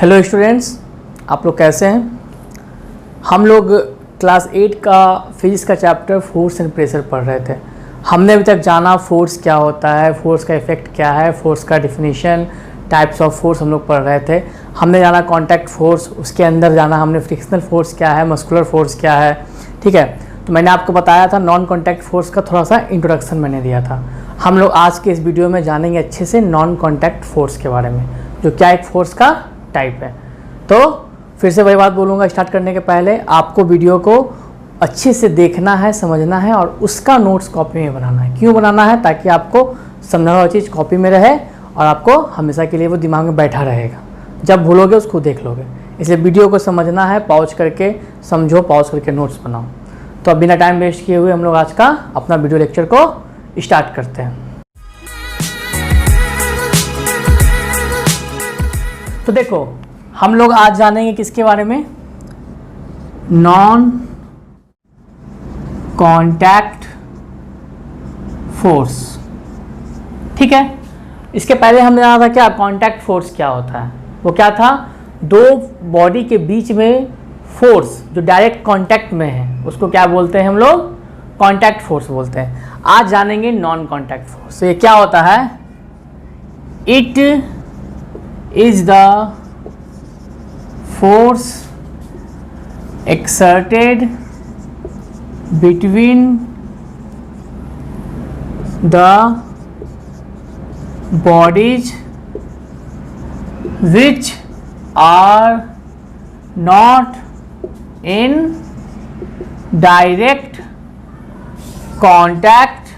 Hello students, आप लोग कैसे हैं। हम लोग क्लास 8 का फिजिक्स का चैप्टर फोर्स एंड प्रेशर पढ़ रहे थे। हमने अभी तक जाना फोर्स क्या होता है, फोर्स का इफेक्ट क्या है, फोर्स का डिफिनीशन, टाइप्स ऑफ फोर्स हम लोग पढ़ रहे थे। हमने जाना कॉन्टैक्ट फोर्स, उसके अंदर जाना हमने फ्रिक्शनल फोर्स क्या है, मस्कुलर फोर्स क्या है। ठीक है, तो मैंने आपको बताया था नॉन कॉन्टैक्ट फोर्स का थोड़ा सा इंट्रोडक्शन मैंने दिया था। हम लोग आज के इस वीडियो में जानेंगे अच्छे से नॉन कॉन्टैक्ट फोर्स के बारे में, जो क्या एक फोर्स का टाइप है। तो फिर से वही बात बोलूँगा, स्टार्ट करने के पहले आपको वीडियो को अच्छे से देखना है, समझना है और उसका नोट्स कॉपी में बनाना है। क्यों बनाना है? ताकि आपको समझना हुआ चीज़ कॉपी में रहे और आपको हमेशा के लिए वो दिमाग में बैठा रहेगा। जब भूलोगे उसको देख लोगे, इसलिए वीडियो को समझना है, पॉज करके समझो, पॉज करके नोट्स बनाओ। तो अब बिना टाइम वेस्ट किए हुए हम लोग आज का अपना वीडियो लेक्चर को स्टार्ट करते हैं। तो देखो, हम लोग आज जानेंगे किसके बारे में, नॉन कॉन्टैक्ट फोर्स। ठीक है, इसके पहले हमने जाना था क्या कॉन्टैक्ट फोर्स क्या होता है। वो क्या था, दो बॉडी के बीच में फोर्स जो डायरेक्ट कांटेक्ट में है उसको क्या बोलते हैं हम लोग, कांटेक्ट फोर्स बोलते हैं। आज जानेंगे नॉन कांटेक्ट फोर्स। तो ये क्या होता है, it is the force exerted between the bodies which are not in direct contact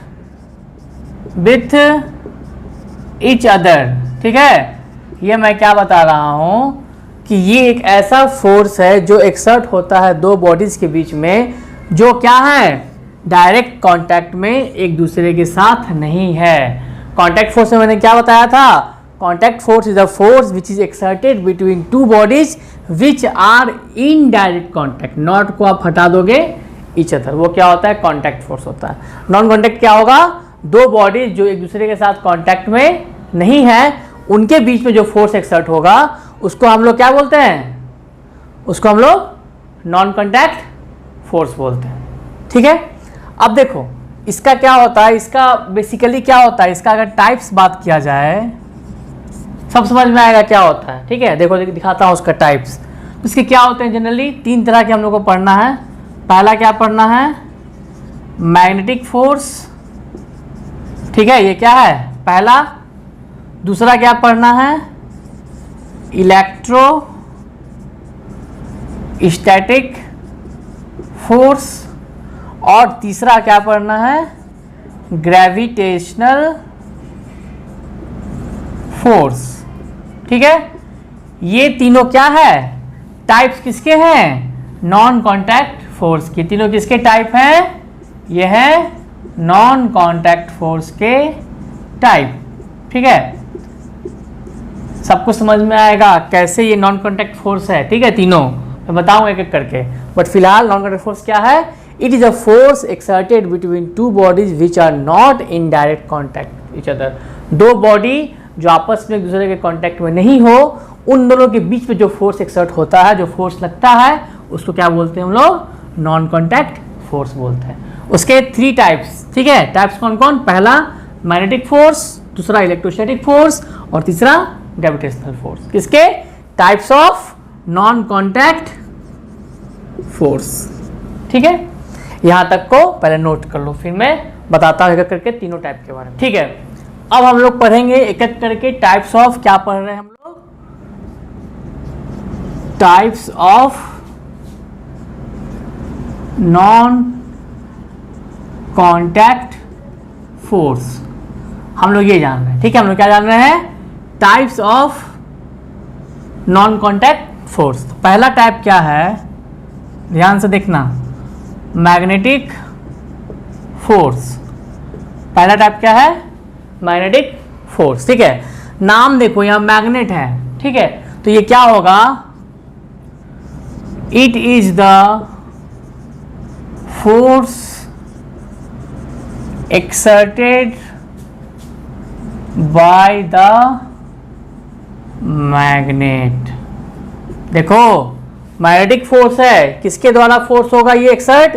with each other। ठीक है, ये मैं क्या बता रहा हूँ कि ये एक ऐसा फोर्स है जो एक्सर्ट होता है दो बॉडीज़ के बीच में, जो क्या है, डायरेक्ट कांटेक्ट में एक दूसरे के साथ नहीं है। कांटेक्ट फोर्स में मैंने क्या बताया था, contact force is a force which is exerted between two bodies which are in direct contact. Not को आप हटा दोगे, ईच अदर, वो क्या होता है, कांटेक्ट फोर्स होता है। नॉन कांटेक्ट क्या होगा, दो बॉडीज जो एक दूसरे के साथ कांटेक्ट में नहीं है, उनके बीच में जो फोर्स एक्सर्ट होगा उसको हम लोग क्या बोलते हैं, उसको हम लोग नॉन कांटेक्ट फोर्स बोलते हैं। ठीक है, अब देखो इसका क्या होता है, इसका बेसिकली क्या होता है, इसका अगर टाइप्स बात किया जाए सब समझ में आएगा क्या होता है। ठीक है, देखो दिखाता हूँ उसका टाइप्स। इसके क्या होते हैं, जनरली तीन तरह के हम लोग को पढ़ना है। पहला क्या पढ़ना है, मैग्नेटिक फोर्स। ठीक है, ये क्या है पहला। दूसरा क्या पढ़ना है, इलेक्ट्रोस्टैटिक फोर्स। और तीसरा क्या पढ़ना है, ग्रेविटेशनल फोर्स। ठीक है, ये तीनों क्या है, टाइप्स किसके हैं, नॉन कांटेक्ट फोर्स के। तीनों किसके टाइप हैं, ये है नॉन कांटेक्ट फोर्स के टाइप। ठीक है, सबको समझ में आएगा कैसे ये नॉन कांटेक्ट फोर्स है। ठीक है, तीनों मैं बताऊँ एक एक करके, बट फिलहाल नॉन कांटेक्ट फोर्स क्या है, it is a force exerted between two bodies which are not in direct contact each other. दो बॉडी जो आपस में एक दूसरे के कॉन्टैक्ट में नहीं हो, उन दोनों के बीच में जो फोर्स एक्सर्ट होता है, जो फोर्स लगता है, उसको क्या बोलते हैं हम लोग, नॉन कांटेक्ट फोर्स बोलते हैं। उसके थ्री टाइप्स। ठीक है, टाइप्स कौन कौन, पहला मैग्नेटिक फोर्स, दूसरा इलेक्ट्रोस्टैटिक फोर्स और तीसरा ग्रेविटेशनल फोर्स। किसके types of non contact force. ठीक है, यहां तक को पहले नोट कर लो, फिर मैं बताता हूं एक एक करके तीनों टाइप के बारे में। ठीक है, अब हम लोग पढ़ेंगे एक एक करके टाइप्स ऑफ, क्या पढ़ रहे हैं हम लोग, types of non contact force. हम लोग ये जान रहे हैं। ठीक है, हम लोग क्या जान रहे हैं, types of non contact force. पहला टाइप क्या है, ध्यान से देखना, मैग्नेटिक फोर्स। पहला टाइप क्या है, मैग्नेटिक फोर्स। ठीक है, नाम देखो यहाँ मैग्नेट है। ठीक है, तो ये क्या होगा, it is the force exerted by the magnet। देखो मैग्नेटिक फोर्स है, किसके द्वारा फोर्स होगा ये exert,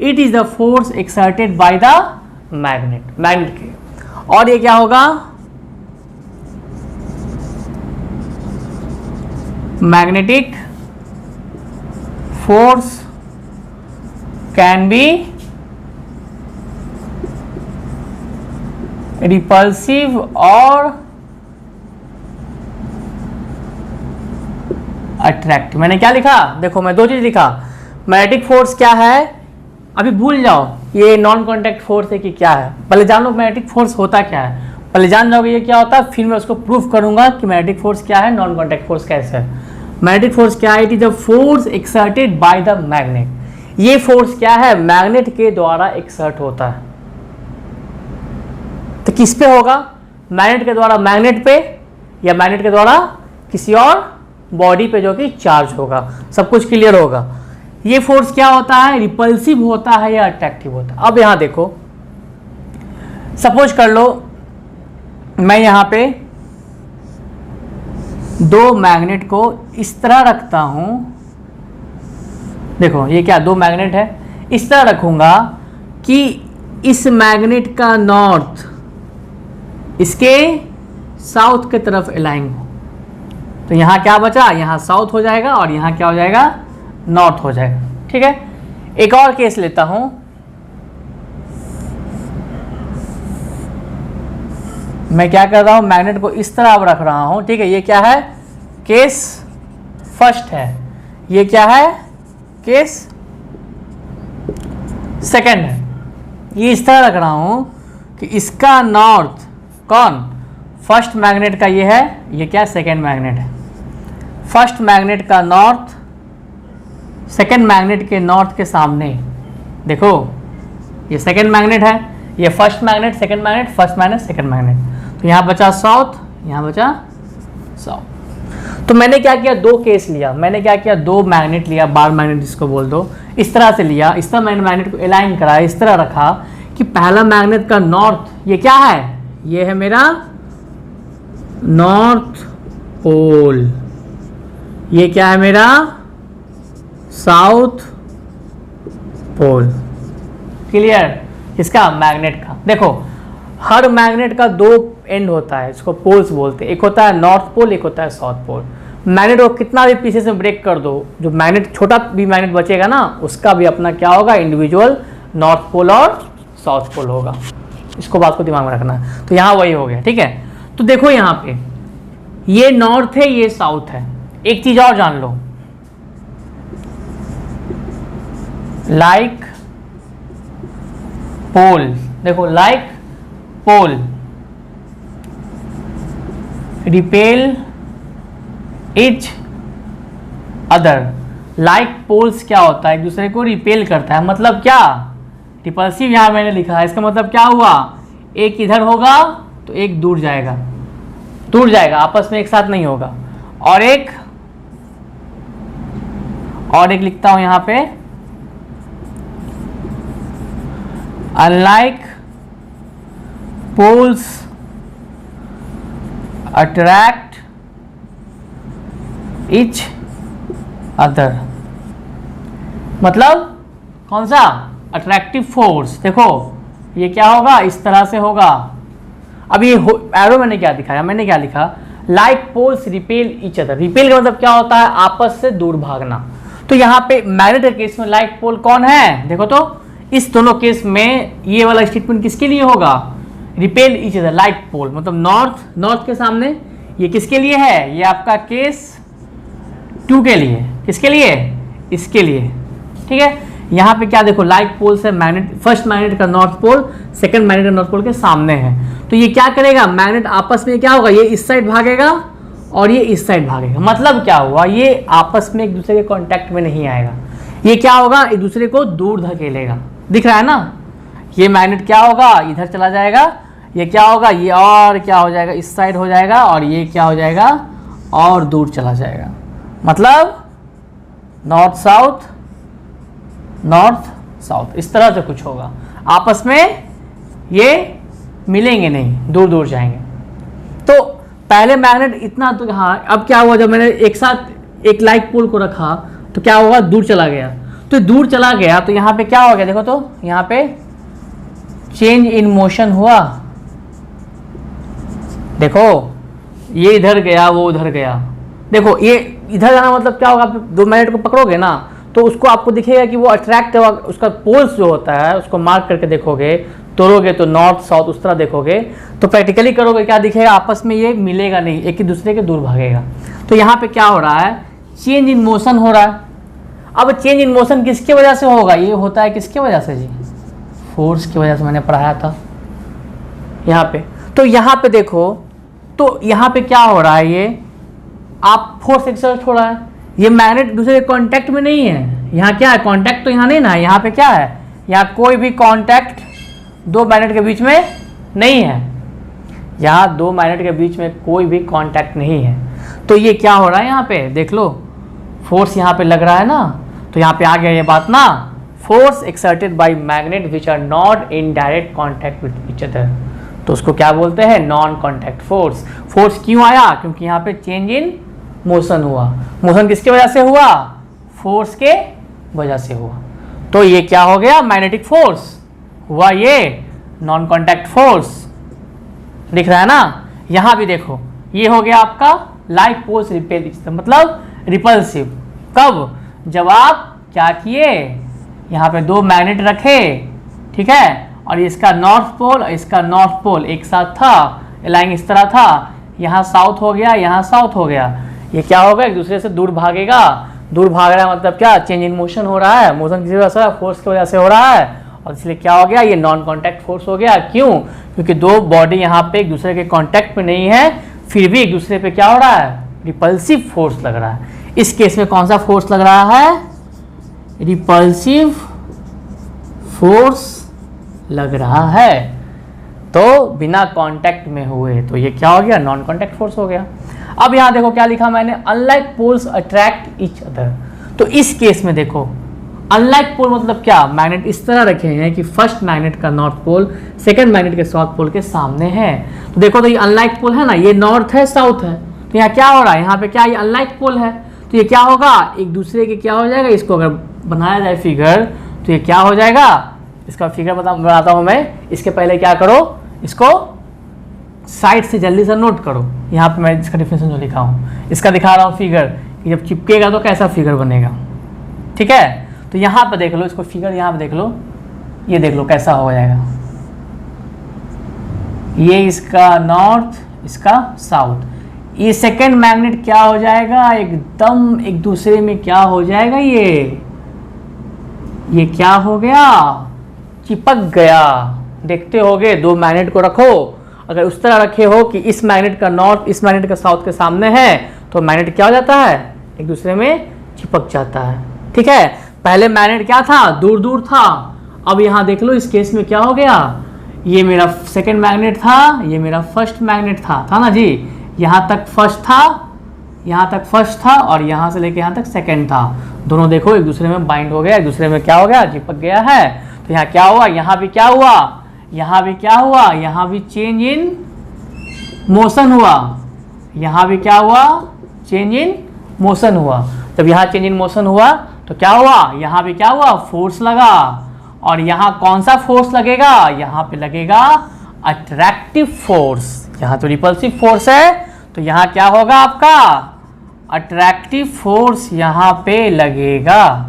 it is the force exerted by the magnet, magnet के। और ये क्या होगा, magnetic force can be repulsive और अट्रैक्टिव। मैंने क्या लिखा, देखो मैं दो चीज लिखा, मैग्नेटिक फोर्स क्या है, अभी भूल जाओ ये नॉन कॉन्टैक्ट फोर्स है कि क्या है, पहले जान लो मैग्नेटिक फोर्स होता क्या है, पहले जान जाओगे ये क्या होता है, फिर मैं उसको प्रूफ करूंगा कि मैग्नेटिक फोर्स क्या है, नॉन कॉन्टैक्ट फोर्स कैसे है। मैग्नेटिक फोर्स क्या है, it is the force exerted by the magnet. ये फोर्स क्या है, मैग्नेट के द्वारा एक्सर्ट होता है। तो किस पे होगा, मैग्नेट के द्वारा मैग्नेट पे, या मैग्नेट के द्वारा किसी और बॉडी पे जो कि चार्ज होगा। सब कुछ क्लियर होगा। ये फोर्स क्या होता है, रिपल्सिव होता है या अट्रैक्टिव होता है। अब यहां देखो, सपोज कर लो मैं यहां पे दो मैग्नेट को इस तरह रखता हूं, देखो ये क्या, दो मैग्नेट है, इस तरह रखूंगा कि इस मैग्नेट का नॉर्थ इसके साउथ की तरफ अलाइन हो, तो यहां क्या बचा, यहां साउथ हो जाएगा और यहां क्या हो जाएगा, नॉर्थ हो जाएगा। ठीक है, एक और केस लेता हूं, मैं क्या कर रहा हूं, मैग्नेट को इस तरह अब रख रहा हूं। ठीक है, ये क्या है, केस फर्स्ट है, ये क्या है, केस सेकंड है। ये इस तरह रख रहा हूं कि इसका नॉर्थ कौन, फर्स्ट मैग्नेट का ये है, ये क्या सेकंड मैग्नेट है, फर्स्ट मैग्नेट का नॉर्थ सेकंड मैग्नेट के नॉर्थ के सामने, देखो ये सेकंड मैग्नेट है, ये first magnet second magnet, first magnet second magnet, तो यहाँ बचा साउथ, यहाँ बचा साउथ। तो मैंने क्या किया, दो केस लिया, मैंने क्या किया, दो मैग्नेट लिया, बार मैग्नेट जिसको बोल दो, इस तरह से लिया, इस तरह मैंने मैग्नेट को अलाइन करा, इस तरह रखा कि पहला मैग्नेट का नॉर्थ ये क्या है, ये है मेरा नॉर्थ पोल, ये क्या है मेरा साउथ पोल। क्लियर, इसका मैग्नेट का देखो, हर मैग्नेट का दो एंड होता है, इसको पोल्स बोलते हैं, एक होता है नॉर्थ पोल, एक होता है साउथ पोल। मैग्नेट को कितना भी पीसेस में ब्रेक कर दो, जो मैग्नेट छोटा भी मैग्नेट बचेगा ना, उसका भी अपना क्या होगा, इंडिविजुअल नॉर्थ पोल और साउथ पोल होगा। इसको बात को दिमाग में रखना है। तो यहाँ वही हो गया। ठीक है, तो देखो यहाँ पे ये नॉर्थ है, ये साउथ है। एक चीज और जान लो, लाइक पोल, देखो like pole repel each other. Like poles क्या होता है, एक दूसरे को रिपेल करता है, मतलब क्या, रिपल्सिव यहां मैंने लिखा है, इसका मतलब क्या हुआ, एक इधर होगा तो एक दूर जाएगा, दूर जाएगा, आपस में एक साथ नहीं होगा। और एक लिखता हूं यहां पे, unlike poles attract each other, मतलब कौन सा, अट्रैक्टिव फोर्स। देखो ये क्या होगा, इस तरह से होगा। अब ये एरो मैंने क्या दिखाया, मैंने क्या लिखा, like poles repel each other. Repel का मतलब क्या होता है, आपस से दूर भागना। तो यहाँ पे मैग्नेट के केस में लाइक पोल कौन है, देखो तो इस दोनों केस में ये वाला स्टेटमेंट किसके लिए होगा, repel each other, like pole मतलब नॉर्थ के सामने, ये किसके लिए है, ये आपका केस 2 के लिए, किसके लिए, इसके लिए। ठीक है, यहाँ पे क्या देखो, लाइक पोल से मैग्नेट, फर्स्ट मैग्नेट का नॉर्थ पोल सेकंड मैग्नेट का नॉर्थ पोल के सामने है, तो ये क्या करेगा, मैग्नेट आपस में क्या होगा, ये इस साइड भागेगा और ये इस साइड भागेगा। मतलब क्या हुआ, ये आपस में एक दूसरे के कांटेक्ट में नहीं आएगा, ये क्या होगा, एक दूसरे को दूर धकेलेगा। दिख रहा है ना, ये मैग्नेट क्या होगा, इधर चला जाएगा, ये क्या होगा, ये और क्या हो जाएगा, इस साइड हो जाएगा, और ये क्या हो जाएगा, और दूर चला जाएगा। मतलब नॉर्थ साउथ इस तरह से कुछ होगा, आपस में ये मिलेंगे नहीं, दूर दूर जाएंगे। तो पहले मैग्नेट इतना, तो हाँ, अब क्या हुआ, जब मैंने एक साथ एक लाइक पोल को रखा तो क्या होगा, दूर चला गया। तो दूर चला गया तो यहाँ पे क्या हो गया, देखो तो यहाँ पे चेंज इन मोशन हुआ। देखो ये इधर गया, वो उधर गया। देखो ये इधर जाना मतलब क्या होगा, आप 2 मैग्नेट को पकड़ोगे ना तो उसको आपको दिखेगा कि वो अट्रैक्ट, उसका पोल्स जो होता है उसको मार्क करके देखोगे, तोड़ोगे तो नॉर्थ साउथ उस तरह देखोगे, तो प्रैक्टिकली करोगे क्या दिखेगा, आपस में ये मिलेगा नहीं, एक ही दूसरे के दूर भागेगा। तो यहाँ पे क्या हो रहा है, चेंज इन मोशन हो रहा है। अब चेंज इन मोशन किसकी वजह से होगा, ये होता है किसकी वजह से जी, फोर्स की वजह से, मैंने पढ़ाया था यहाँ पे। तो यहाँ पे देखो, तो यहाँ पे क्या हो रहा है, ये आप फोर्स एक्सर्ट हो रहा है, ये मैग्नेट दूसरे कांटेक्ट में नहीं है। यहाँ क्या है, कांटेक्ट तो यहाँ नहीं ना, यहाँ पे क्या है, यहाँ कोई भी कांटेक्ट 2 मैग्नेट के बीच में नहीं है। यहाँ 2 मैग्नेट के बीच में कोई भी कांटेक्ट नहीं है। तो ये क्या हो रहा है, यहाँ पे देख लो, फोर्स यहाँ पे लग रहा है ना, तो यहाँ पे आ गया ये बात ना, force exerted by magnet which are not in direct contact with each other, तो उसको क्या बोलते हैं, नॉन कॉन्टैक्ट फोर्स। फोर्स क्यों आया, क्योंकि यहाँ पे चेंज इन मोशन हुआ। मोशन किसकी वजह से हुआ, फोर्स के वजह से हुआ। तो ये क्या हो गया, मैग्नेटिक फोर्स हुआ, ये नॉन कॉन्टैक्ट फोर्स। दिख रहा है ना, यहाँ भी देखो, ये हो गया आपका लाइक पोल्स रिपेल, मतलब रिपल्सिव। कब, जब आप क्या किए, यहाँ पे 2 मैग्नेट रखे, ठीक है, और इसका नॉर्थ पोल और इसका नॉर्थ पोल एक साथ था, लाइन इस तरह था, यहाँ साउथ हो गया, यहाँ साउथ हो गया। ये क्या होगा, एक दूसरे से दूर भागेगा। दूर भाग रहा है मतलब क्या, चेंज इन मोशन हो रहा है। मोशन किसी वजह से, फोर्स की वजह से हो रहा है, और इसलिए क्या हो गया, ये नॉन कॉन्टैक्ट फोर्स हो गया। क्यों, क्योंकि 2 बॉडी यहाँ पे एक दूसरे के कॉन्टैक्ट में नहीं है, फिर भी एक दूसरे पे क्या हो रहा है, रिपल्सिव फोर्स लग रहा है। इस केस में कौन सा फोर्स लग रहा है, रिपल्सिव फोर्स लग रहा है। तो बिना कांटेक्ट में हुए, तो ये क्या हो गया, नॉन कांटेक्ट फोर्स हो गया। अब यहां देखो क्या लिखा मैंने, unlike poles attract each other. तो इस केस में देखो, अनलाइक पोल मतलब क्या, मैग्नेट इस तरह रखे हैं कि फर्स्ट मैग्नेट का नॉर्थ पोल सेकंड मैग्नेट के साउथ पोल के सामने है। तो देखो, तो ये अनलाइक पोल है ना, ये नॉर्थ है साउथ है, तो यहाँ क्या हो रहा है, यहाँ पे क्या, ये अनलाइक पोल है, तो ये क्या होगा, एक दूसरे के क्या हो जाएगा, इसको अगर बनाया जाए फिगर तो ये क्या हो जाएगा, इसका फिगर बनाता हूँ मैं। इसके पहले क्या करो, इसको साइड से जल्दी से नोट करो। यहाँ पे मैं इसका डिफिनेशन जो लिखा हूँ, इसका दिखा रहा हूँ फिगर, कि जब चिपकेगा तो कैसा फिगर बनेगा, ठीक है। तो यहाँ पे देख लो, इसको फिगर यहाँ पे देख लो, ये देख लो कैसा हो जाएगा, ये इसका नॉर्थ, इसका साउथ। ये सेकंड मैग्नेट क्या हो जाएगा, एकदम एक दूसरे में क्या हो जाएगा, ये क्या हो गया, चिपक गया। देखते होगे, 2 मैग्नेट को रखो, अगर उस तरह रखे हो कि इस मैग्नेट का नॉर्थ इस मैग्नेट का साउथ के सामने है, तो मैग्नेट क्या हो जाता है, एक दूसरे में चिपक जाता है, ठीक है। पहले मैग्नेट क्या था, दूर दूर था। अब यहाँ देख लो, इस केस में क्या हो गया, ये मेरा सेकंड मैग्नेट था, ये मेरा फर्स्ट मैग्नेट था ना जी। यहाँ तक फर्स्ट था, यहाँ तक फर्स्ट था, और यहाँ से लेके यहाँ तक सेकंड था। दोनों देखो एक दूसरे में बाइंड हो गया, एक दूसरे में क्या हो गया, चिपक गया है। तो यहाँ क्या हुआ, यहाँ भी क्या हुआ, यहाँ भी क्या हुआ, यहाँ भी चेंज इन मोशन हुआ, यहाँ भी क्या हुआ, चेंज इन मोशन हुआ। जब यहाँ चेंज इन मोशन हुआ तो क्या हुआ, यहाँ भी क्या हुआ, फोर्स लगा। और यहाँ कौन सा फोर्स लगेगा, यहाँ पे लगेगा अट्रैक्टिव फोर्स। यहाँ तो रिपल्सिव फोर्स है, तो यहाँ क्या होगा आपका, अट्रैक्टिव फोर्स यहाँ पे लगेगा,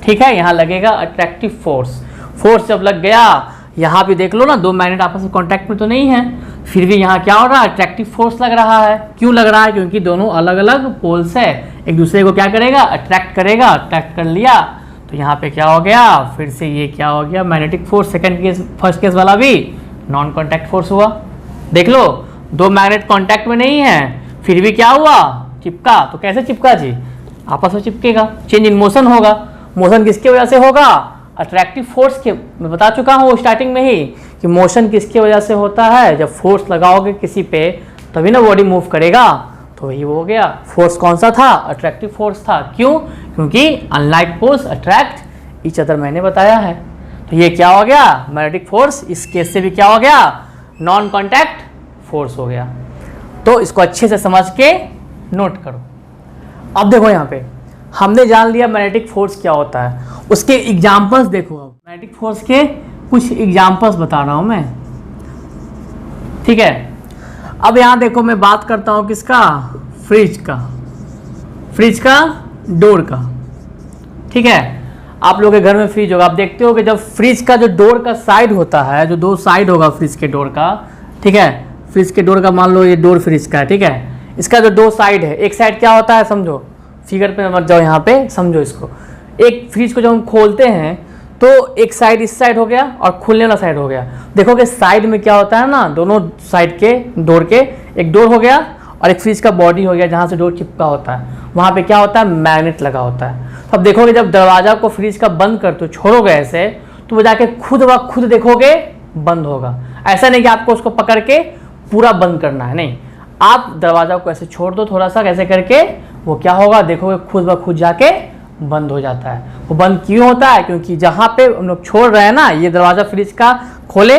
ठीक है। यहाँ लगेगा अट्रैक्टिव फोर्स। फोर्स जब लग गया, यहाँ भी देख लो ना, 2 मैग्नेट आपस में कांटेक्ट में तो नहीं है, फिर भी यहाँ क्या हो रहा है, अट्रैक्टिव फोर्स लग रहा है। क्यों लग रहा है, क्योंकि दोनों अलग अलग पोल्स है, एक दूसरे को क्या करेगा, अट्रैक्ट करेगा। अट्रैक्ट कर लिया तो यहाँ पे क्या हो गया, फिर से ये क्या हो गया, magnetic force. Second case, first case वाला भी नॉन कॉन्टैक्ट फोर्स हुआ। देख लो, 2 मैग्नेट कॉन्टैक्ट में नहीं है, फिर भी क्या हुआ, चिपका। तो कैसे चिपका जी, आपस में चिपकेगा, चेंज इन मोशन होगा। मोशन किसकी वजह से होगा, अट्रैक्टिव फोर्स के। मैं बता चुका हूँ स्टार्टिंग में ही कि मोशन किसकी वजह से होता है, जब फोर्स लगाओगे किसी पे तभी ना बॉडी मूव करेगा। तो वही हो गया, फोर्स कौन सा था, अट्रैक्टिव फोर्स था। क्यों, क्योंकि unlike poles attract each other, मैंने बताया है। तो ये क्या हो गया, मैग्नेटिक फोर्स। इस केस से भी क्या हो गया, नॉन कॉन्टैक्ट फोर्स हो गया। तो इसको अच्छे से समझ के नोट करो। अब देखो यहाँ पे हमने जान लिया मैग्नेटिक फोर्स क्या होता है, उसके एग्जाम्पल्स देखो। अब मैग्नेटिक फोर्स के कुछ एग्जाम्पल्स बता रहा हूँ मैं, ठीक है। अब यहाँ देखो मैं बात करता हूँ किसका, फ्रिज का डोर का, ठीक है। आप लोगों के घर में फ्रिज होगा, आप देखते हो कि जब फ्रिज का जो डोर का साइड होता है, जो दो साइड होगा फ्रिज के डोर का, ठीक है, फ्रिज के डोर का मान लो ये डोर फ्रिज का है, ठीक है। इसका जो दो साइड है, एक साइड क्या होता है समझो, फिगर पे मत जाओ, यहाँ पे समझो इसको। एक फ्रिज को जब हम खोलते हैं तो एक साइड इस साइड हो गया और खुलने वाला साइड हो गया। देखो कि साइड में क्या होता है ना, दोनों साइड के डोर के, एक डोर हो गया और एक फ्रिज का बॉडी हो गया जहाँ से डोर चिपका होता है, वहाँ पे क्या होता है, मैग्नेट लगा होता है। तो अब देखोगे जब दरवाजा को फ्रिज का बंद करते हो, छोड़ोगे ऐसे, तो वो जाके खुद ब खुद देखोगे बंद होगा। ऐसा नहीं कि आपको उसको पकड़ के पूरा बंद करना है, नहीं, आप दरवाजा को ऐसे छोड़ दो थोड़ा सा, कैसे करके, वो क्या होगा देखोगे खुद ब खुद जाके बंद हो जाता है। वो बंद क्यों होता है, क्योंकि जहाँ पे हम लोग छोड़ रहे हैं ना, ये दरवाजा फ्रिज का खोले,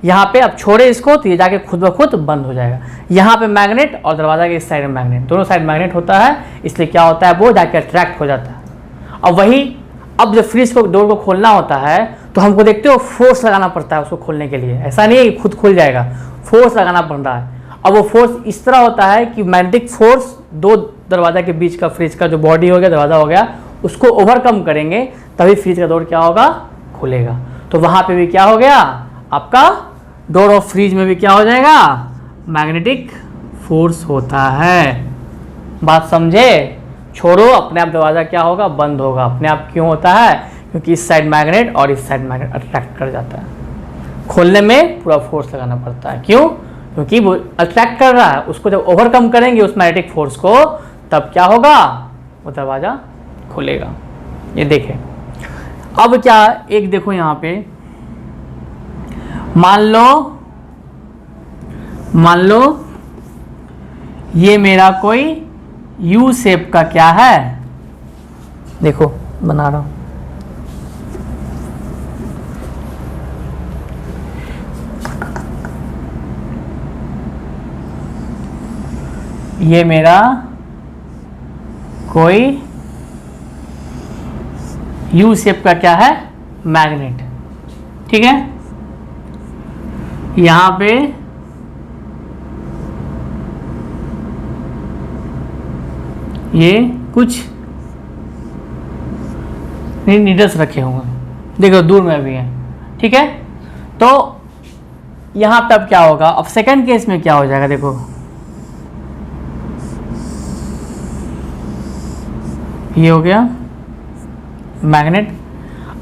यहाँ पे अब छोड़े इसको तो ये जाके खुद ब खुद बंद हो जाएगा। यहाँ पे मैग्नेट और दरवाजा के इस साइड में मैग्नेट, दोनों साइड मैग्नेट होता है, इसलिए क्या होता है, वो जाके अट्रैक्ट हो जाता है। अब वही, अब जब फ्रिज को डोर को खोलना होता है तो हमको देखते हो फोर्स लगाना पड़ता है उसको खोलने के लिए, ऐसा नहीं है कि खुद खुल जाएगा, फोर्स लगाना पड़ रहा है। अब वो फोर्स इस तरह होता है कि मैग्नेटिक फोर्स दो दरवाजा के बीच का, फ्रिज का जो बॉडी हो गया, दरवाजा हो गया, उसको ओवरकम करेंगे तभी फ्रिज का डोर क्या होगा, खुलेगा। तो वहाँ पे भी क्या हो गया, आपका डोर ऑफ फ्रिज में भी क्या हो जाएगा, मैग्नेटिक फोर्स होता है। बात समझे, छोड़ो, अपने आप दरवाजा क्या होगा, बंद होगा अपने आप। क्यों होता है, क्योंकि इस साइड मैग्नेट और इस साइड मैग्नेट अट्रैक्ट कर जाता है। खोलने में पूरा फोर्स लगाना पड़ता है, क्यों, क्योंकि वो अट्रैक्ट कर रहा है। उसको जब ओवरकम करेंगे उस मैग्नेटिक फोर्स को, तब क्या होगा, वो दरवाजा खुलेगा। ये देखें। अब क्या, एक देखो यहाँ पे, मान लो ये मेरा कोई यू शेप का क्या है, देखो बना रहा हूं, ये मेरा कोई यू शेप का क्या है, मैग्नेट, ठीक है। यहां पे ये कुछ नीडल्स रखे होंगे, देखो दूर में भी है, ठीक है। तो यहां पे अब क्या होगा, अब सेकंड केस में क्या हो जाएगा, देखो ये हो गया मैग्नेट।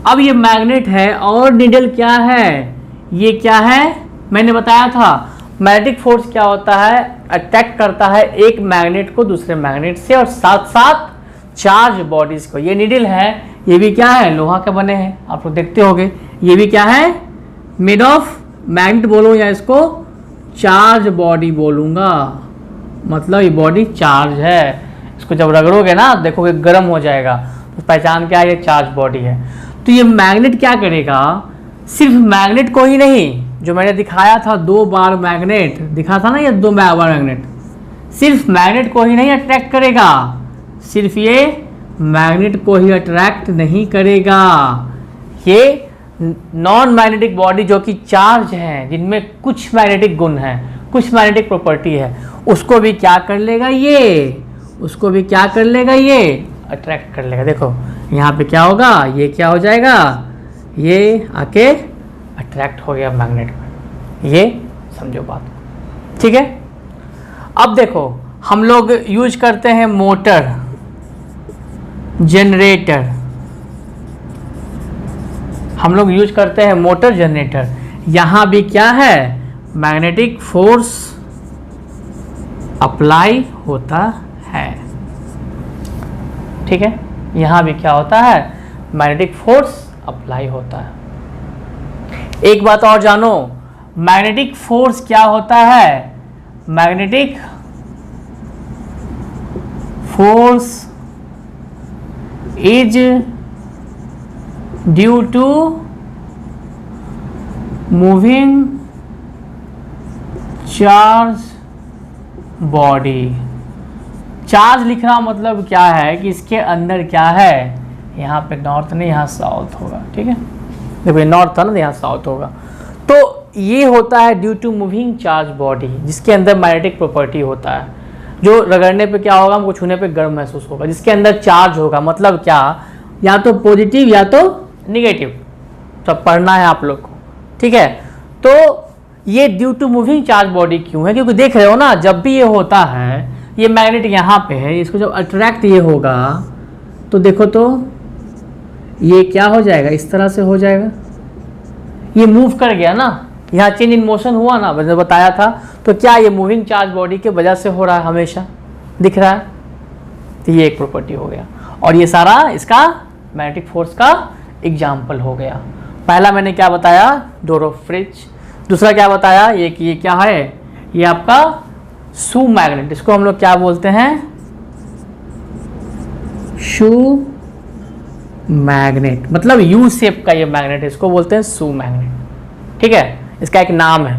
अब ये मैग्नेट है और नीडल क्या है, ये क्या है, मैंने बताया था मैग्नेटिक फोर्स क्या होता है, अट्रैक्ट करता है एक मैग्नेट को दूसरे मैग्नेट से और साथ साथ चार्ज बॉडीज को। ये नीडल है, ये भी क्या है, लोहा के बने हैं, आप लोग देखते होंगे। ये भी क्या है, मेड ऑफ मैग्नेट बोलूँ या इसको चार्ज बॉडी बोलूँगा, मतलब ये बॉडी चार्ज है। इसको जब रगड़ोगे ना देखोगे गर्म हो जाएगा, तो पहचान क्या है, ये चार्ज बॉडी है। तो ये मैग्नेट क्या करेगा, सिर्फ मैग्नेट को ही नहीं, जो मैंने दिखाया था 2 बार मैग्नेट दिखा था ना, ये 2 बार मैग्नेट, सिर्फ मैग्नेट को ही नहीं अट्रैक्ट करेगा, सिर्फ ये मैग्नेट को ही अट्रैक्ट नहीं करेगा, ये नॉन मैग्नेटिक बॉडी जो कि चार्ज है, जिनमें कुछ मैग्नेटिक गुण है, कुछ मैग्नेटिक प्रॉपर्टी है, उसको भी क्या कर लेगा, ये उसको भी क्या कर लेगा, ये अट्रैक्ट कर लेगा। देखो यहाँ पे क्या होगा, ये क्या हो जाएगा, ये आके अट्रैक्ट हो गया मैग्नेट में। ये समझो बात, ठीक है। अब देखो हम लोग यूज करते हैं मोटर, जनरेटर, हम लोग यूज करते हैं मोटर जनरेटर। यहां भी क्या है, मैग्नेटिक फोर्स अप्लाई होता है, ठीक है। यहां भी क्या होता है, मैग्नेटिक फोर्स अप्लाई होता है। एक बात और जानो, मैग्नेटिक फोर्स क्या होता है, magnetic force is due to moving charge body. Charge लिख रहा मतलब क्या है कि इसके अंदर क्या है, यहाँ पे नॉर्थ नहीं, यहाँ साउथ होगा। ठीक है, देखो नॉर्थ था ना, यहाँ साउथ होगा। तो ये होता है due to moving charge body, जिसके अंदर मैग्नेटिक प्रॉपर्टी होता है, जो रगड़ने पे क्या होगा, हमको छूने पे गर्म महसूस होगा, जिसके अंदर चार्ज होगा। मतलब क्या, या तो पॉजिटिव या तो निगेटिव, सब पढ़ना है आप लोग को। ठीक है, तो ये due to moving charge body क्यों है, क्योंकि देख रहे हो ना, जब भी ये होता है, ये मैग्नेट यहाँ पे है, इसको जब अट्रैक्ट ये होगा तो देखो तो ये क्या हो जाएगा, इस तरह से हो जाएगा, ये मूव कर गया ना, यहाँ चेंज इन मोशन हुआ ना, मैंने बताया था। तो क्या ये मूविंग चार्ज बॉडी के वजह से हो रहा है, हमेशा दिख रहा है। तो ये एक प्रॉपर्टी हो गया, और ये सारा इसका मैग्नेटिक फोर्स का एग्जाम्पल हो गया। पहला मैंने क्या बताया, डोर ऑफ फ्रिज। दूसरा क्या बताया, ये कि ये क्या है, ये आपका शू मैग्नेट, इसको हम लोग क्या बोलते हैं, शू मैग्नेट, मतलब यू शेप का ये मैग्नेट, इसको बोलते हैं शू मैग्नेट। ठीक है, इसका एक नाम है,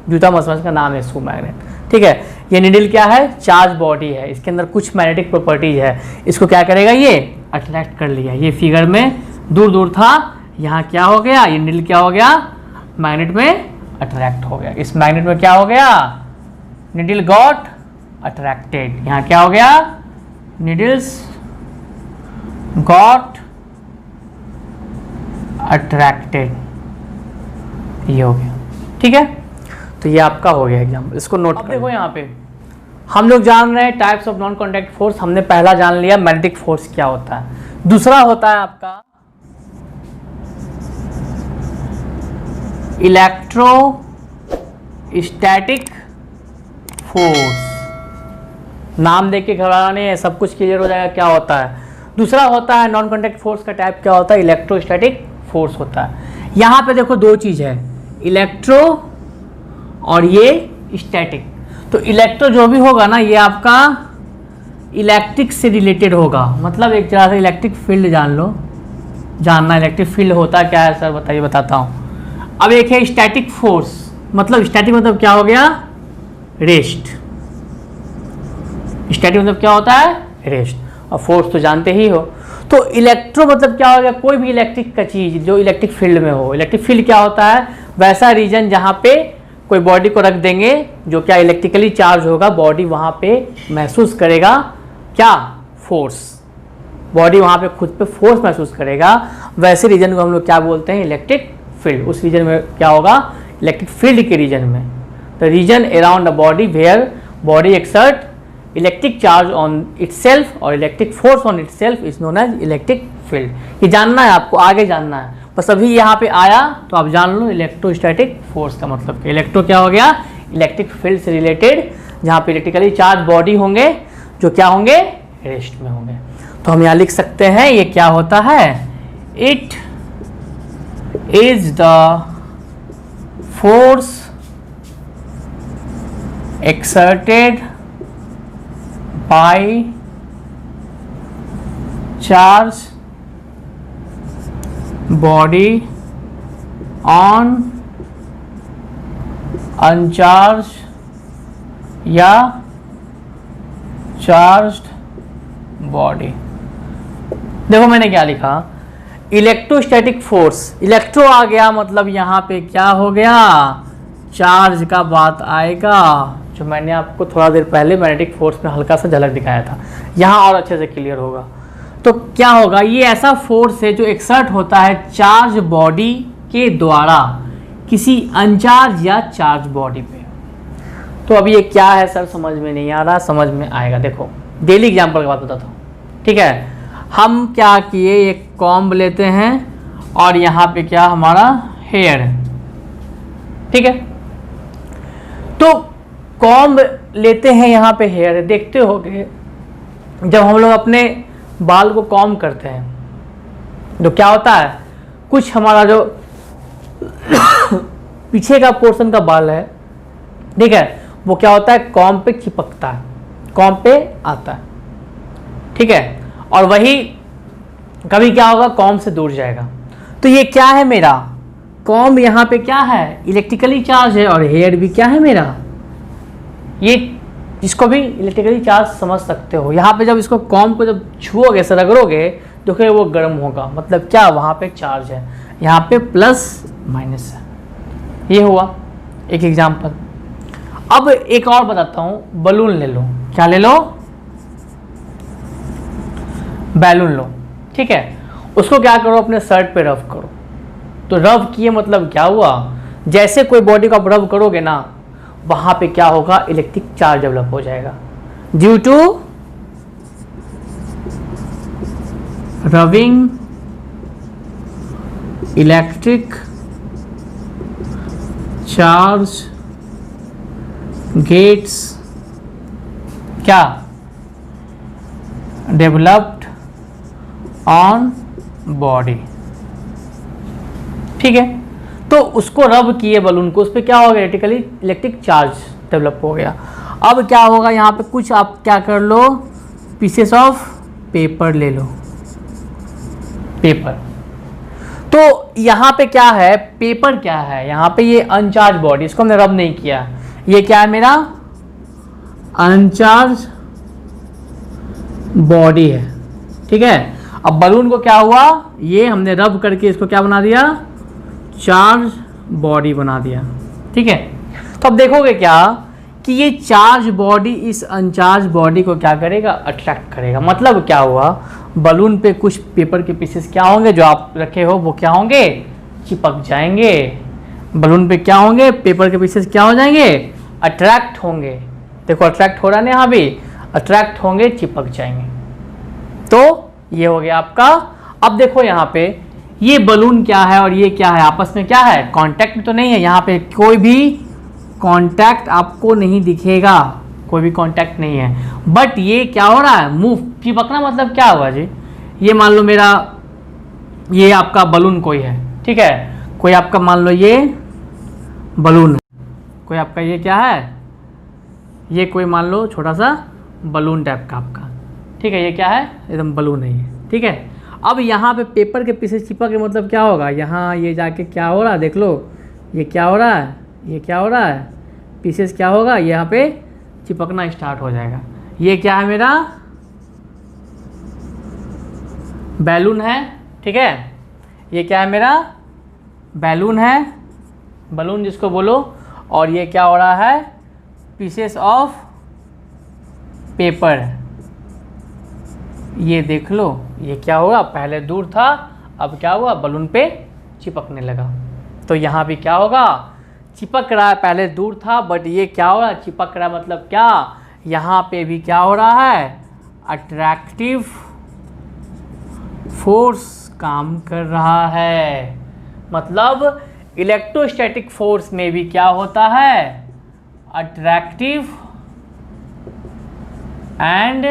जूता मसमस का नाम है शू मैग्नेट। ठीक है, ये निडल क्या है, चार्ज बॉडी है, इसके अंदर कुछ मैग्नेटिक प्रॉपर्टीज है, इसको क्या करेगा, ये अट्रैक्ट कर लिया। ये फिगर में दूर दूर था, यहाँ क्या हो गया, ये निडल क्या हो गया, मैग्नेट में अट्रैक्ट हो गया। इस मैग्नेट में क्या हो गया, निडल गॉट अट्रैक्टेड। यहाँ क्या हो गया, निडल्स गॉट अट्रैक्टेड, ये हो गया। ठीक है, तो ये आपका हो गया एग्जाम्पल, इसको नोट कर। देखो यहाँ पे हम लोग जान रहे हैं types of non contact force, हमने पहला जान लिया मैग्नेटिक फोर्स क्या होता है। दूसरा होता है आपका इलेक्ट्रोस्टैटिक फोर्स। नाम देख के घबराना नहीं है, सब कुछ क्लियर हो जाएगा क्या होता है। दूसरा होता है नॉन कॉन्टैक्ट फोर्स का टाइप क्या होता है, इलेक्ट्रोस्टैटिक फोर्स होता है। यहाँ पे देखो दो चीज़ है, इलेक्ट्रो और ये स्टैटिक। तो इलेक्ट्रो जो भी होगा ना, ये आपका इलेक्ट्रिक से रिलेटेड होगा, मतलब एक तरह से इलेक्ट्रिक फील्ड जान लो, जानना इलेक्ट्रिक फील्ड होता क्या है सर बताइए, बताता हूँ। अब एक है स्टैटिक फोर्स, मतलब स्टैटिक मतलब क्या हो गया, रेस्ट। स्टैटिक मतलब क्या होता है, रेस्ट। और फोर्स तो जानते ही हो। तो इलेक्ट्रो मतलब क्या हो गया, कोई भी इलेक्ट्रिक का चीज़ जो इलेक्ट्रिक फील्ड में हो। इलेक्ट्रिक फील्ड क्या होता है, वैसा रीजन जहाँ पे कोई बॉडी को रख देंगे जो क्या इलेक्ट्रिकली चार्ज होगा, बॉडी वहाँ पे महसूस करेगा क्या, फोर्स। बॉडी वहाँ पे खुद पे फोर्स महसूस करेगा, वैसे रीजन को हम लोग क्या बोलते हैं, इलेक्ट्रिक फील्ड। उस रीजन में क्या होगा, इलेक्ट्रिक फील्ड के रीजन में, the region around the body where body exert electric charge on itself और electric force on itself is known as electric field. ये जानना है आपको, आगे जानना है, बस अभी यहाँ पे आया तो आप जान लो इलेक्ट्रोस्टैटिक फोर्स का मतलब। इलेक्ट्रो क्या हो गया, इलेक्ट्रिक फील्ड से रिलेटेड, जहाँ पे इलेक्ट्रिकली चार्ज बॉडी होंगे जो क्या होंगे, रेस्ट में होंगे। तो हम यहाँ लिख सकते हैं ये क्या होता है, it is the force exerted by charge body on uncharged या चार्ज्ड बॉडी। देखो मैंने क्या लिखा, इलेक्ट्रोस्टैटिक फोर्स, इलेक्ट्रो आ गया मतलब यहाँ पे क्या हो गया, चार्ज का बात आएगा, जो मैंने आपको थोड़ा देर पहले मैग्नेटिक फोर्स में हल्का सा झलक दिखाया था, यहाँ और अच्छे से क्लियर होगा। तो क्या होगा, ये ऐसा फोर्स है जो एक्सर्ट होता है चार्ज बॉडी के द्वारा किसी अनचार्ज या चार्ज बॉडी पे। तो अब ये क्या है सर समझ में नहीं आ रहा, समझ में आएगा। देखो डेली एग्जाम्पल की बात बताता हूँ, ठीक है। हम क्या किए, एक कॉम्ब लेते हैं और यहाँ पे क्या हमारा हेयर है, ठीक है। तो कॉम्ब लेते हैं, यहाँ पे हेयर है। देखते होगे जब हम लोग अपने बाल को कॉम्ब करते हैं तो क्या होता है, कुछ हमारा जो पीछे का पोर्शन का बाल है, ठीक है, वो क्या होता है कॉम्ब पे चिपकता है, कॉम्ब पे आता है, ठीक है। और वही कभी क्या होगा, कॉम्ब से दूर जाएगा। तो ये क्या है मेरा कॉम्ब, यहाँ पे क्या है इलेक्ट्रिकली चार्ज है, और हेयर भी क्या है मेरा, ये इसको भी इलेक्ट्रिकली चार्ज समझ सकते हो। यहाँ पे जब इसको कॉम को जब छुओगे से रगड़ोगे तो फिर वो गर्म होगा, मतलब क्या, वहाँ पे चार्ज है, यहाँ पे प्लस माइनस है। ये हुआ एक एग्जाम्पल। अब एक और बताता हूँ, बलून ले लो। क्या ले लो? बैलून लो, ठीक है। उसको क्या करो, अपने शर्ट पे रब करो। तो रब किए मतलब क्या हुआ, जैसे कोई बॉडी को आप रब करोगे ना, वहां पे क्या होगा, इलेक्ट्रिक चार्ज डेवलप हो जाएगा due to rubbing electric charge gets क्या डेवलप्ड ऑन बॉडी, ठीक है। तो उसको रब किए बलून को, उस पर क्या हो गया, इलेक्ट्रिक चार्ज डेवलप हो गया। अब क्या होगा, यहाँ पे कुछ आप क्या कर लो, पीसेस ऑफ पेपर ले लो, पेपर। तो यहाँ पे क्या है, पेपर क्या है, यहाँ पे ये अनचार्ज बॉडी, इसको हमने रब नहीं किया, ये क्या है मेरा अनचार्ज बॉडी है, ठीक है। अब बलून को क्या हुआ, ये हमने रब करके इसको क्या बना दिया, चार्ज बॉडी बना दिया, ठीक है। तो अब देखोगे क्या कि ये चार्ज बॉडी इस अनचार्ज बॉडी को क्या करेगा, अट्रैक्ट करेगा। मतलब क्या हुआ, बलून पे कुछ पेपर के पीसेस क्या होंगे जो आप रखे हो, वो क्या होंगे, चिपक जाएंगे। बलून पे क्या होंगे, पेपर के पीसेस क्या हो जाएंगे, अट्रैक्ट होंगे। देखो अट्रैक्ट हो रहा है ना, यहाँ भी अट्रैक्ट होंगे, चिपक जाएंगे। तो ये हो गया आपका। अब देखो यहाँ पे ये बलून क्या है और ये क्या है, आपस में क्या है, कांटेक्ट तो नहीं है, यहाँ पे कोई भी कांटेक्ट आपको नहीं दिखेगा, कोई भी कांटेक्ट नहीं है। बट ये क्या हो रहा है, मूव, चिपकना मतलब क्या हुआ जी, ये मान लो मेरा, ये आपका बलून कोई है, ठीक है, कोई आपका मान लो ये बलून है, कोई आपका ये क्या है, ये कोई मान लो छोटा सा बलून टाइप का आपका, ठीक है, ये क्या है, एकदम बलून है ये, ठीक है। अब यहाँ पे पेपर के पीछे चिपक के मतलब क्या होगा, यहाँ ये जाके क्या हो रहा है, देख लो, ये क्या हो रहा है, ये क्या हो रहा है, पीसेस क्या होगा, यहाँ पे चिपकना स्टार्ट हो जाएगा। ये क्या है, मेरा बैलून है, ठीक है, ये क्या है, मेरा बैलून है, बलून जिसको बोलो। और ये क्या हो रहा है, पीसेस ऑफ पेपर। ये देख लो, ये क्या होगा, पहले दूर था, अब क्या हुआ, बलून पे चिपकने लगा। तो यहाँ भी क्या होगा, चिपक रहा है, पहले दूर था बट ये क्या हो रहा है, चिपक रहा है। मतलब क्या, यहाँ पे भी क्या हो रहा है, अट्रैक्टिव फोर्स काम कर रहा है। मतलब इलेक्ट्रोस्टैटिक फोर्स में भी क्या होता है, अट्रैक्टिव एंड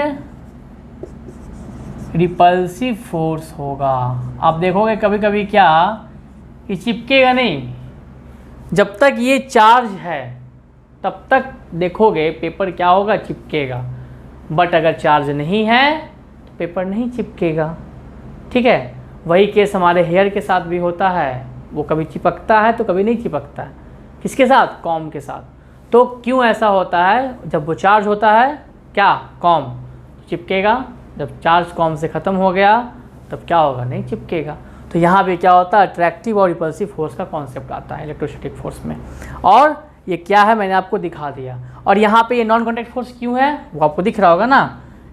रिपल्सिव फोर्स होगा। आप देखोगे कभी कभी क्या कि चिपकेगा नहीं, जब तक ये चार्ज है तब तक देखोगे पेपर क्या होगा, चिपकेगा। बट अगर चार्ज नहीं है तो पेपर नहीं चिपकेगा, ठीक है। वही केस हमारे हेयर के साथ भी होता है, वो कभी चिपकता है तो कभी नहीं चिपकता है। किसके साथ, कॉम के साथ। तो क्यों ऐसा होता है, जब वो चार्ज होता है क्या, कॉम, चिपकेगा। जब चार्ज कॉम से ख़त्म हो गया तब क्या होगा, नहीं चिपकेगा। तो यहाँ पे क्या होता है, अट्रैक्टिव और रिपल्सिव फोर्स का कॉन्सेप्ट आता है इलेक्ट्रोस्टैटिक फोर्स में। और ये क्या है, मैंने आपको दिखा दिया। और यहाँ पे ये नॉन कॉन्टैक्ट फोर्स क्यों है, वो आपको दिख रहा होगा ना।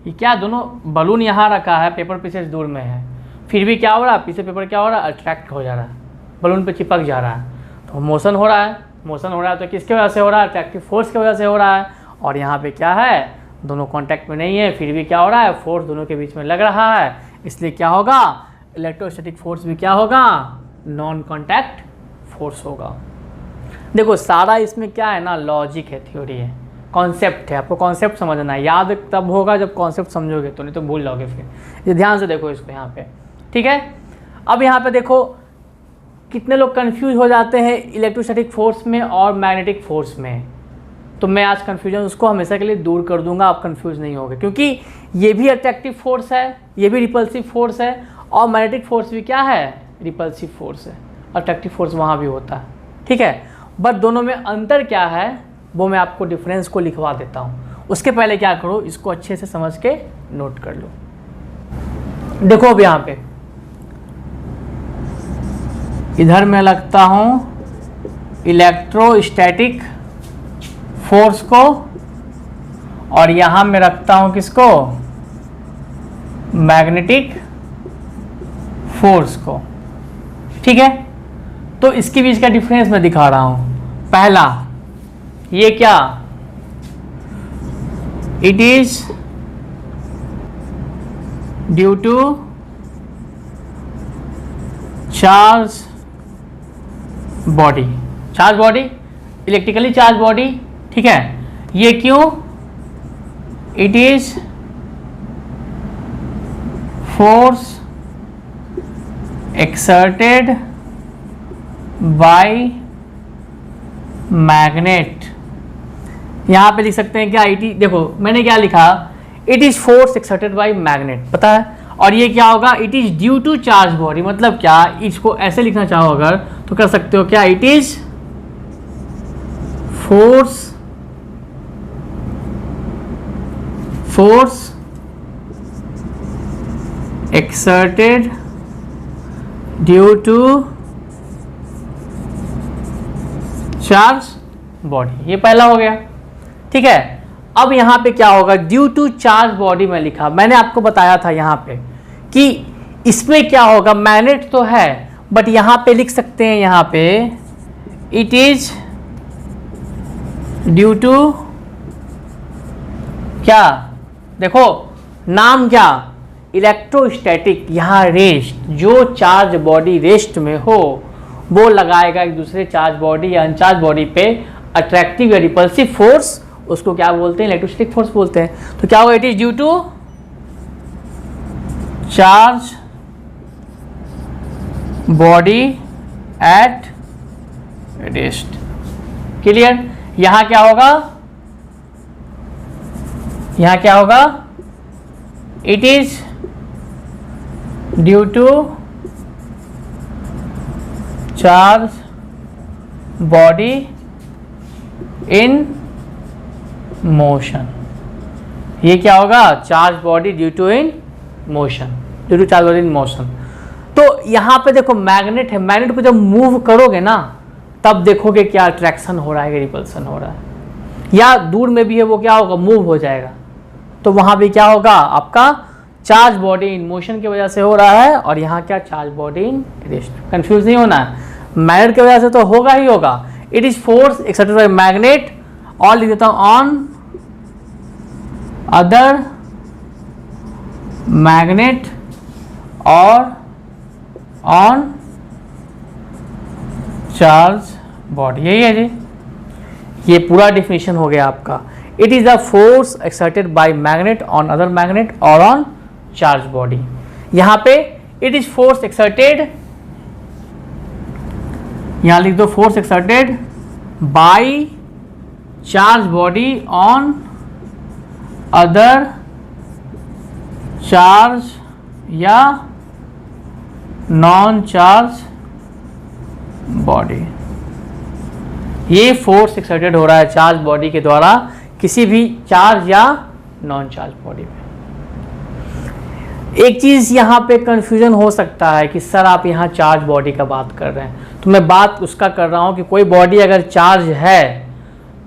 ये क्या, दोनों बलून यहाँ रखा है, पेपर पीसेस दूर में है, फिर भी क्या हो रहा है, पीछे पेपर क्या हो रहा है, अट्रैक्ट हो जा रहा है, बलून पे चिपक जा रहा है। तो मोशन हो रहा है, मोशन हो रहा है तो किसके वजह से हो रहा है, अट्रैक्टिव फोर्स की वजह से हो रहा है। और यहाँ पे क्या है, दोनों कांटेक्ट में नहीं है, फिर भी क्या हो रहा है, फोर्स दोनों के बीच में लग रहा है। इसलिए क्या होगा, इलेक्ट्रोस्टैटिक फोर्स भी क्या होगा, नॉन कांटेक्ट फोर्स होगा। देखो सारा इसमें क्या है ना, लॉजिक है, थ्योरी है, कॉन्सेप्ट है। आपको कॉन्सेप्ट समझना है, याद तब होगा जब कॉन्सेप्ट समझोगे, तो नहीं तो भूल जाओगे फिर। ये ध्यान से देखो इसको यहाँ पे, ठीक है। अब यहाँ पे देखो कितने लोग कंफ्यूज हो जाते हैं इलेक्ट्रोस्टैटिक फोर्स में और मैग्नेटिक फोर्स में। तो मैं आज कन्फ्यूजन उसको हमेशा के लिए दूर कर दूंगा, आप कंफ्यूज नहीं होगे, क्योंकि ये भी अट्रैक्टिव फोर्स है, ये भी रिपल्सिव फोर्स है, और मैग्नेटिक फोर्स भी क्या है, रिपल्सिव फोर्स है। अट्रैक्टिव फोर्स वहाँ भी होता है, ठीक है। बट दोनों में अंतर क्या है, वो मैं आपको डिफरेंस को लिखवा देता हूँ। उसके पहले क्या करो, इसको अच्छे से समझ के नोट कर लो। देखो अब यहाँ पे इधर मैं लगता हूँ इलेक्ट्रोस्टैटिक फोर्स को, और यहाँ मैं रखता हूँ किसको, मैग्नेटिक फोर्स को। ठीक है, तो इसके बीच का डिफरेंस मैं दिखा रहा हूँ। पहला, ये क्या, it is due to charge body, charge body, electrically charge body. ठीक है, ये क्यों, it is force exerted by magnet. यहां पे लिख सकते हैं क्या, इट इज, देखो मैंने क्या लिखा, it is force exerted by magnet, पता है। और ये क्या होगा, it is due to charge body, मतलब क्या, इसको ऐसे लिखना चाहो अगर तो कर सकते हो क्या, it is force exerted due to charge body. ये पहला हो गया। ठीक है, अब यहां पे क्या होगा, ड्यू टू चार्ज बॉडी में लिखा, मैंने आपको बताया था यहां पे कि इसमें क्या होगा, मैग्नेट तो है बट यहां पे लिख सकते हैं, यहां पे इट इज ड्यू टू क्या, देखो नाम क्या, इलेक्ट्रोस्टैटिक। यहां रेस्ट, जो चार्ज बॉडी रेस्ट में हो वो लगाएगा एक दूसरे चार्ज बॉडी या अनचार्ज बॉडी पे अट्रैक्टिव या रिपल्सिव फोर्स, उसको क्या बोलते हैं, इलेक्ट्रोस्टैटिक फोर्स बोलते हैं। तो क्या होगा, it is due to charge body at rest. Clear, यहां क्या होगा, यहां क्या होगा, it is due to charge body in motion. ये क्या होगा, charge body due to in motion, due to charge body in motion. तो यहां पे देखो मैग्नेट है, मैग्नेट को जब मूव करोगे ना तब देखोगे क्या अट्रैक्शन हो रहा है, रिपल्सन हो रहा है, या दूर में भी है वो क्या होगा, मूव हो जाएगा। तो वहां भी क्या होगा, आपका चार्ज बॉडी इन मोशन की वजह से हो रहा है, और यहाँ क्या, charge body in rest. Confuse नहीं होना है, मैग्नेट की वजह से तो होगा ही होगा। It is force exerted by magnet, और लिख देता हूं ऑन अदर मैग्नेट और ऑन चार्ज बॉडी। यही है जी, ये पूरा डिफिनेशन हो गया आपका। It is the force exerted by magnet on other magnet और ऑन चार्ज बॉडी। यहां पे इट इज फोर्स एक्सर्टेड, यहां लिख दो force exerted by charge body on other charge या नॉन चार्ज बॉडी। ये फोर्स एक्सर्टेड हो रहा है चार्ज बॉडी के द्वारा किसी भी चार्ज या नॉन चार्ज बॉडी में। एक चीज यहाँ पे कंफ्यूजन हो सकता है कि सर आप यहाँ चार्ज बॉडी का बात कर रहे हैं, तो मैं बात उसका कर रहा हूँ कि कोई बॉडी अगर चार्ज है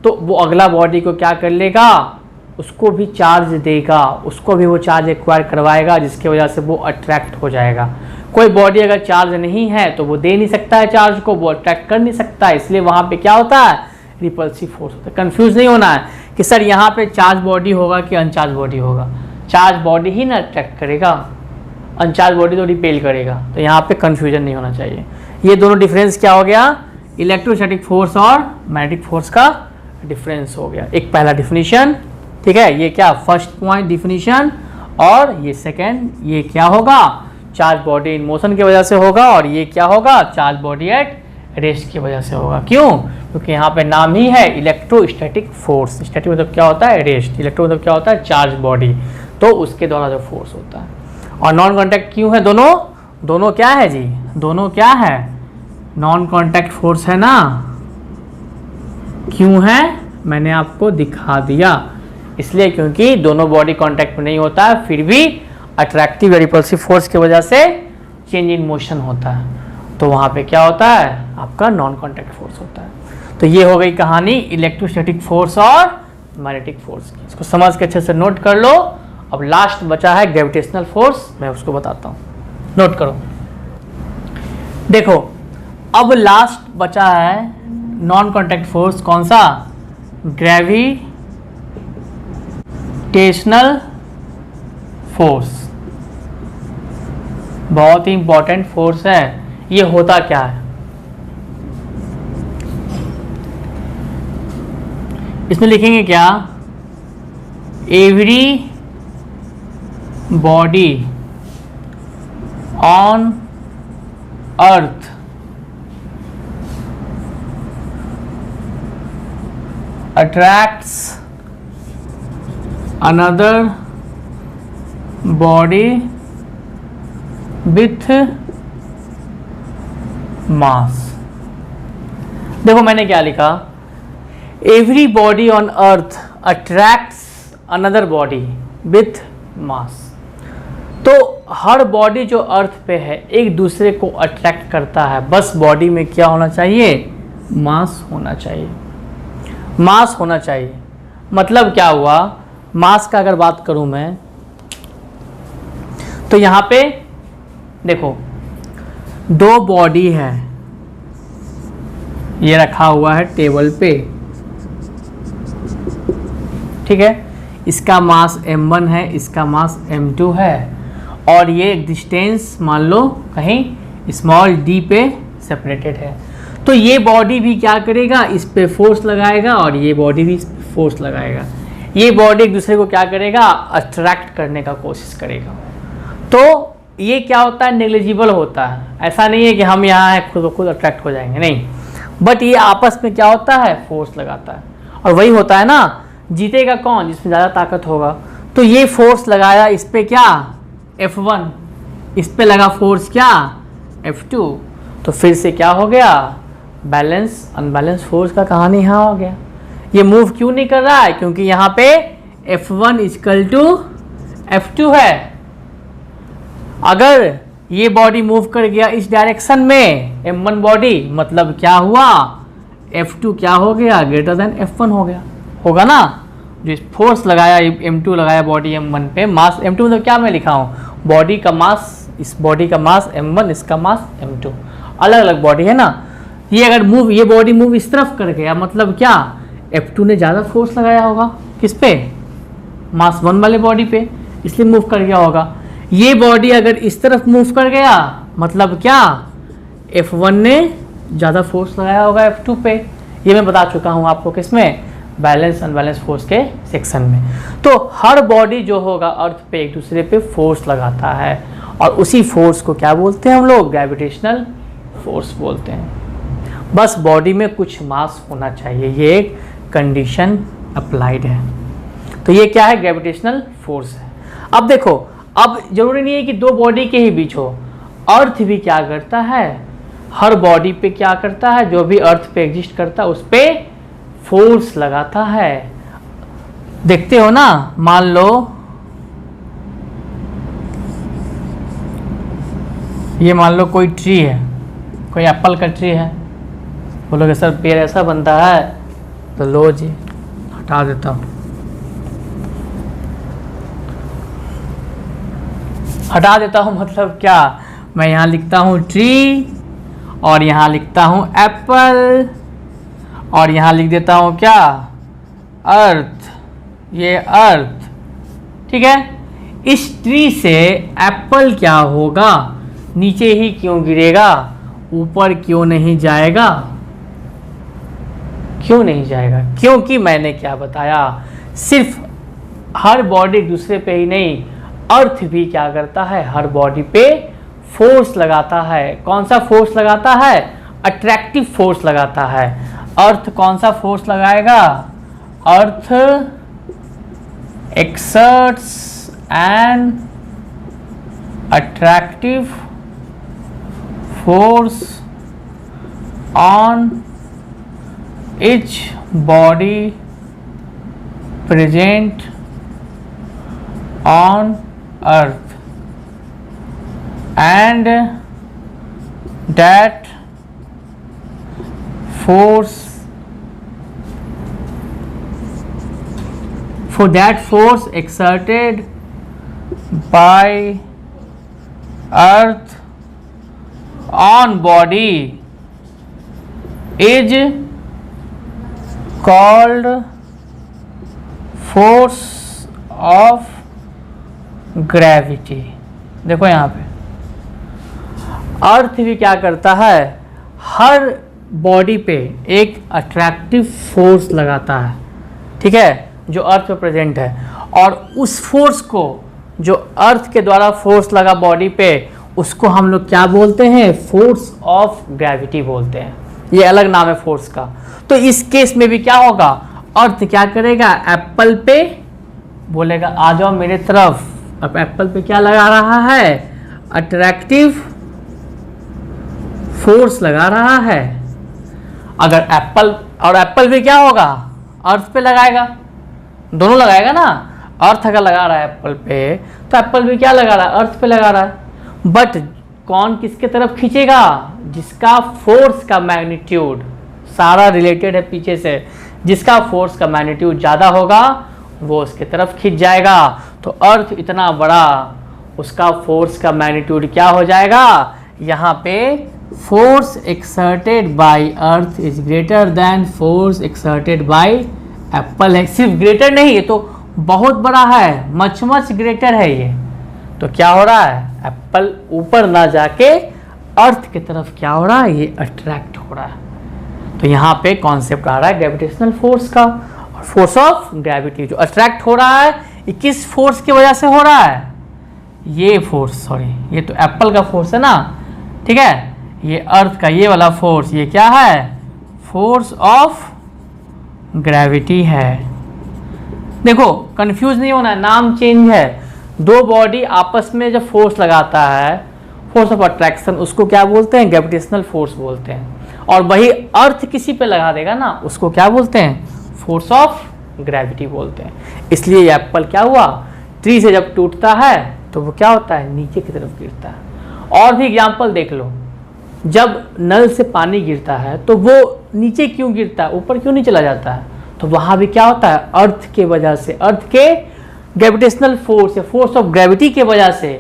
तो वो अगला बॉडी को क्या कर लेगा, उसको भी चार्ज देगा, उसको भी वो चार्ज एक्वायर करवाएगा, जिसकी वजह से वो अट्रैक्ट हो जाएगा। कोई बॉडी अगर चार्ज नहीं है तो वो दे नहीं सकता है चार्ज को, वो अट्रैक्ट कर नहीं सकता है, इसलिए वहाँ पे क्या होता है, रिपल्सिव फोर्स होता है। कंफ्यूज नहीं होना है कि सर यहाँ पे चार्ज बॉडी होगा कि अनचार्ज बॉडी होगा, चार्ज बॉडी ही ना अट्रैक्ट करेगा, अनचार्ज बॉडी तो रिपेल करेगा। तो यहाँ पे कंफ्यूजन नहीं होना चाहिए। ये दोनों डिफरेंस क्या हो गया, इलेक्ट्रोस्टैटिक फोर्स और मैग्नेटिक फोर्स का डिफरेंस हो गया। एक पहला डिफिनीशन, ठीक है, ये क्या फर्स्ट पॉइंट डिफिनीशन, और ये सेकेंड, ये क्या होगा, चार्ज बॉडी इन मोशन की वजह से होगा, और ये क्या होगा, चार्ज बॉडी एट रेस्ट की वजह से होगा। क्यों, क्योंकि यहाँ पे नाम ही है इलेक्ट्रोस्टैटिक फोर्स। स्टैटिक मतलब क्या होता है, रेस्ट, इलेक्ट्रो मतलब क्या होता है, चार्ज बॉडी, तो उसके द्वारा जो फोर्स होता है। और नॉन कॉन्टैक्ट क्यों है, दोनों क्या है जी, दोनों क्या है, नॉन कॉन्टैक्ट फोर्स है ना। क्यों है, मैंने आपको दिखा दिया इसलिए क्योंकि दोनों बॉडी कांटेक्ट में नहीं होता है, फिर भी अट्रैक्टिव या रिपल्सिव फोर्स की वजह से चेंज इन मोशन होता है, तो वहाँ पे क्या होता है, आपका नॉन कांटेक्ट फोर्स होता है। तो ये हो गई कहानी इलेक्ट्रोस्टैटिक फोर्स और मैग्नेटिक फोर्स की। इसको समझ के अच्छे से नोट कर लो। अब लास्ट बचा है ग्रेविटेशनल फोर्स, मैं उसको बताता हूँ, नोट करो। देखो अब लास्ट बचा है नॉन कांटेक्ट फोर्स, कौन सा, ग्रेविटेशनल फोर्स। बहुत ही इंपॉर्टेंट फोर्स है। ये होता क्या है, इसमें लिखेंगे क्या, every body on earth attracts another body with mass। देखो मैंने क्या लिखा, every body on earth attracts another body with mass. तो हर बॉडी जो अर्थ पे है एक दूसरे को अट्रैक्ट करता है, बस बॉडी में क्या होना चाहिए, मास होना चाहिए, मास होना चाहिए। मतलब क्या हुआ, मास का अगर बात करूं मैं, तो यहां पे देखो दो बॉडी है, ये रखा हुआ है टेबल पे, ठीक है, इसका मास m1 है, इसका मास m2 है, और ये डिस्टेंस मान लो कहीं स्मॉल d पे सेपरेटेड है। तो ये बॉडी भी क्या करेगा, इस पे फोर्स लगाएगा, और ये बॉडी भी इस पे फोर्स लगाएगा। ये बॉडी एक दूसरे को क्या करेगा, अट्रैक्ट करने का कोशिश करेगा। तो ये क्या होता है, नेग्लिजिबल होता है। ऐसा नहीं है कि हम यहाँ हैं खुद ब खुद अट्रैक्ट हो जाएंगे, नहीं, बट ये आपस में क्या होता है, फोर्स लगाता है। और वही होता है ना, जीतेगा कौन, जिसमें ज़्यादा ताकत होगा। तो ये फोर्स लगाया इस पे क्या, F1, इस पे लगा फोर्स क्या, F2। तो फिर से क्या हो गया, बैलेंस अनबैलेंस फोर्स का कहानी यहाँ हो गया। ये मूव क्यों नहीं कर रहा है, क्योंकि यहाँ पे F1 इक्वल टू F2 है। अगर ये बॉडी मूव कर गया इस डायरेक्शन में, M1 बॉडी, मतलब क्या हुआ, F2 क्या हो गया, ग्रेटर देन F1 हो गया, होगा ना। जो फोर्स लगाया M2 लगाया बॉडी M1 पे, मास M2 मतलब क्या मैं लिखा हूँ, बॉडी का मास, इस बॉडी का मास M1, इसका मास M2, अलग अलग बॉडी है ना। ये अगर मूव, ये बॉडी मूव इस तरफ कर गया, मतलब क्या, F2 ने ज़्यादा फोर्स लगाया होगा किस पे, मास 1 वाले बॉडी पे, इसलिए मूव कर गया होगा। ये बॉडी अगर इस तरफ मूव कर गया, मतलब क्या, F1 ने ज़्यादा फोर्स लगाया होगा F2 पे। ये मैं बता चुका हूँ आपको किसमें, बैलेंस अनबैलेंस फोर्स के सेक्शन में। तो हर बॉडी जो होगा अर्थ पे एक दूसरे पे फोर्स लगाता है, और उसी फोर्स को क्या बोलते हैं हम लोग, ग्रेविटेशनल फोर्स बोलते हैं। बस बॉडी में कुछ मास होना चाहिए, ये एक कंडीशन अप्लाइड है। तो ये क्या है, ग्रेविटेशनल फोर्स है। अब देखो, अब जरूरी नहीं है कि दो बॉडी के ही बीच हो, अर्थ भी क्या करता है, हर बॉडी पे क्या करता है, जो भी अर्थ पे एग्जिस्ट करता है उस पे फोर्स लगाता है। देखते हो ना, मान लो ये, मान लो कोई ट्री है, कोई एप्पल का ट्री है, बोलोगे सर पेड़ ऐसा बनता है, तो लो जी हटा देता हूँ, हटा देता हूँ मतलब क्या, मैं यहाँ लिखता हूँ ट्री, और यहाँ लिखता हूँ एप्पल, और यहाँ लिख देता हूँ क्या, अर्थ, ये अर्थ, ठीक है। इस ट्री से एप्पल क्या होगा, नीचे ही क्यों गिरेगा, ऊपर क्यों नहीं जाएगा, क्यों नहीं जाएगा, क्योंकि मैंने क्या बताया, सिर्फ हर बॉडी दूसरे पे ही नहीं, अर्थ भी क्या करता है, हर बॉडी पे फोर्स लगाता है। कौन सा फोर्स लगाता है, अट्रैक्टिव फोर्स लगाता है। अर्थ कौन सा फोर्स लगाएगा, earth exerts an attractive force on each body present on earth and that force exerted by earth on body is called force of gravity। देखो यहाँ पे अर्थ भी क्या करता है, हर बॉडी पे एक अट्रैक्टिव फोर्स लगाता है, ठीक है, जो अर्थ पे प्रेजेंट है। और उस फोर्स को, जो अर्थ के द्वारा फोर्स लगा बॉडी पे, उसको हम लोग क्या बोलते हैं, फोर्स ऑफ ग्रेविटी बोलते हैं। ये अलग नाम है फोर्स का। तो इस केस में भी क्या होगा, अर्थ क्या करेगा, एप्पल पे बोलेगा आ जाओ मेरे तरफ। अब एप्पल पे क्या लगा रहा है, अट्रैक्टिव फोर्स लगा रहा है। अगर एप्पल भी क्या होगा, अर्थ पे लगाएगा, दोनों लगाएगा ना। अर्थ अगर लगा रहा है एप्पल पे, तो एप्पल भी क्या लगा रहा है, अर्थ पे लगा रहा है। बट कौन किसके तरफ खींचेगा, जिसका फोर्स का मैग्नीट्यूड, सारा रिलेटेड है पीछे से, जिसका फोर्स का मैग्नीट्यूड ज़्यादा होगा वो उसके तरफ खींच जाएगा। तो अर्थ इतना बड़ा, उसका फोर्स का मैग्नीट्यूड क्या हो जाएगा, यहाँ पे force exerted bye earth is greater than force exerted bye Apple है। सिर्फ ग्रेटर नहीं, ये तो बहुत बड़ा है, मच ग्रेटर है ये। तो क्या हो रहा है, एप्पल ऊपर ना जाके अर्थ की तरफ क्या हो रहा है, ये अट्रैक्ट हो रहा है। तो यहाँ पे कॉन्सेप्ट आ रहा है ग्रेविटेशनल फोर्स का, और फोर्स ऑफ ग्रेविटी जो अट्रैक्ट हो रहा है, ये किस फोर्स की वजह से हो रहा है, ये फोर्स, सॉरी ये तो एप्पल का फोर्स है ना, ठीक है, ये अर्थ का ये वाला फोर्स, ये क्या है, फोर्स ऑफ ग्रेविटी है। देखो कंफ्यूज नहीं होना, नाम चेंज है। दो बॉडी आपस में जब फोर्स लगाता है, फोर्स ऑफ अट्रैक्शन, उसको क्या बोलते हैं, ग्रेविटेशनल फोर्स बोलते हैं। और वही अर्थ किसी पे लगा देगा ना, उसको क्या बोलते हैं, फोर्स ऑफ ग्रेविटी बोलते हैं। इसलिए ये एप्पल क्या हुआ, ट्री से जब टूटता है तो वो क्या होता है, नीचे की तरफ गिरता है। और भी एग्जाम्पल देख लो, जब नल से पानी गिरता है तो वो नीचे क्यों गिरता है, ऊपर क्यों नहीं चला जाता है, तो वहाँ भी क्या होता है, अर्थ के वजह से, अर्थ के ग्रेविटेशनल फोर्स या फोर्स ऑफ ग्रेविटी के वजह से,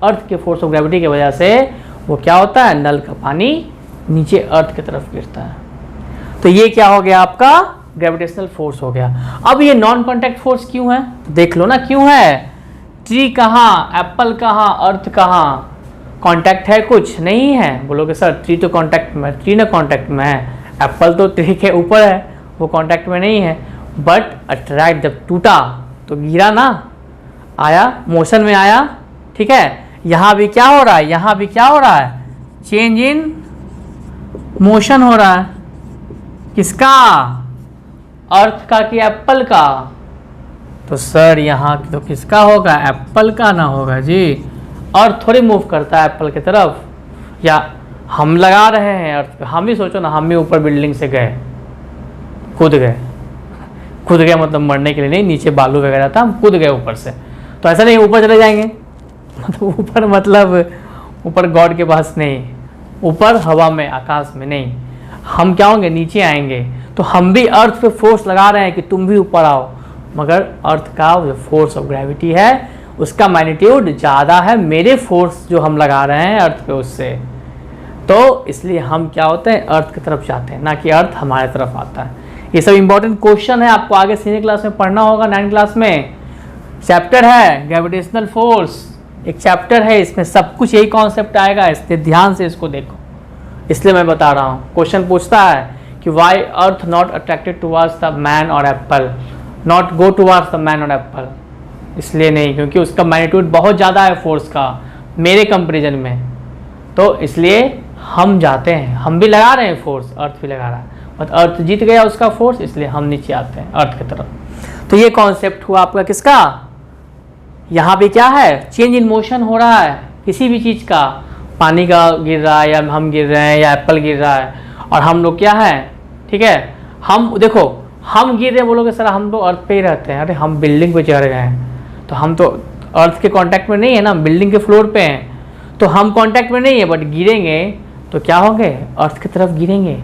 अर्थ के फोर्स ऑफ ग्रेविटी के वजह से वो क्या होता है, नल का पानी नीचे अर्थ की तरफ गिरता है। तो ये क्या हो गया, आपका ग्रेविटेशनल फोर्स हो गया। अब ये नॉन कॉन्टैक्ट फोर्स क्यों है, देख लो ना क्यों है। ट्री कहाँ, एप्पल कहाँ, अर्थ कहाँ, कांटेक्ट है, कुछ नहीं है। बोलोगे सर ट्री तो कांटेक्ट में, ट्री ना कांटेक्ट में है, एप्पल तो ट्री के ऊपर है, वो कांटेक्ट में नहीं है। बट अट्रैक्ट जब टूटा तो गिरा ना, आया मोशन में आया, ठीक है। यहाँ भी क्या हो रहा है, यहाँ भी क्या हो रहा है, चेंज इन मोशन हो रहा है। किसका, अर्थ का कि एप्पल का, तो सर यहाँ तो किसका होगा, एप्पल का ना होगा जी। अर्थ थोड़ी मूव करता है एप्पल की तरफ, या हम लगा रहे हैं अर्थ पे। हम भी सोचो ना, हम भी ऊपर बिल्डिंग से गए, कूद गए मतलब मरने के लिए नहीं, नीचे बालू वगैरह था, हम कूद गए ऊपर से, तो ऐसा नहीं ऊपर चले जाएंगे। तो ऊपर मतलब ऊपर गॉड के पास नहीं, ऊपर हवा में आकाश में नहीं, हम क्या होंगे, नीचे आएंगे। तो हम भी अर्थ पे फोर्स लगा रहे हैं कि तुम भी ऊपर आओ, मगर अर्थ का जो फोर्स ऑफ ग्रेविटी है उसका मैग्नीट्यूड ज़्यादा है मेरे फोर्स जो हम लगा रहे हैं अर्थ पे उससे। तो इसलिए हम क्या होते हैं, अर्थ की तरफ जाते हैं, ना कि अर्थ हमारे तरफ आता है। ये सब इंपॉर्टेंट क्वेश्चन है, आपको आगे सीनियर क्लास में पढ़ना होगा। 9th क्लास में चैप्टर है ग्रेविटेशनल फोर्स, एक चैप्टर है, इसमें सब कुछ यही कॉन्सेप्ट आएगा, इसलिए ध्यान से इसको देखो। इसलिए मैं बता रहा हूँ, क्वेश्चन पूछता है कि why earth not attracted towards the man और apple, not go towards the man और एप्पल। इसलिए नहीं, क्योंकि उसका मैग्नीट्यूड बहुत ज़्यादा है फोर्स का मेरे कंपेरिजन में, तो इसलिए हम जाते हैं, हम भी लगा रहे हैं फोर्स, अर्थ भी लगा रहा है, बट अर्थ जीत गया उसका फोर्स, इसलिए हम नीचे आते हैं अर्थ की तरफ। तो ये कॉन्सेप्ट हुआ आपका किसका, यहाँ पे क्या है, चेंज इन मोशन हो रहा है किसी भी चीज़ का, पानी का गिर रहा है, या हम गिर रहे हैं, या एप्पल गिर रहा है, और हम लोग क्या है, ठीक है, हम देखो हम गिर रहे हैं, बोलोगे सर हम तो अर्थ पे ही रहते हैं। अरे हम बिल्डिंग पे चढ़ गए हैं तो हम तो अर्थ के कांटेक्ट में नहीं है ना, बिल्डिंग के फ्लोर पे हैं तो हम कांटेक्ट में नहीं है, बट गिरेंगे तो क्या होंगे, अर्थ की तरफ गिरेंगे,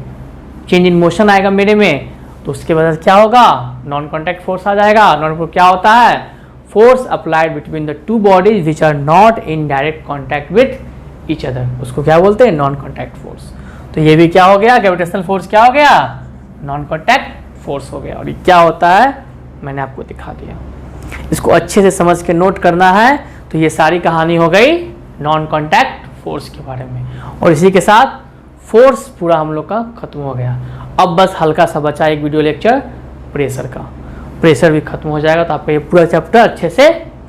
चेंज इन मोशन आएगा मेरे में, तो उसके वजह से क्या होगा, नॉन कॉन्टैक्ट फोर्स आ जाएगा। नॉन क्या होता है, force applied between the two bodies which are not in direct contact with each other, उसको क्या बोलते हैं, नॉन कॉन्टैक्ट फोर्स। तो ये भी क्या हो गया, ग्रेविटेशनल फोर्स क्या हो गया, नॉन कॉन्टैक्ट फोर्स हो गया। और ये क्या होता है मैंने आपको दिखा दिया, इसको अच्छे से समझ के नोट करना है। तो ये सारी कहानी हो गई नॉन कॉन्टैक्ट फोर्स के बारे में, और इसी के साथ फोर्स पूरा हम लोग का खत्म हो गया। अब बस हल्का सा बचा एक वीडियो लेक्चर प्रेशर का, प्रेशर भी खत्म हो जाएगा तो आपका ये पूरा चैप्टर अच्छे से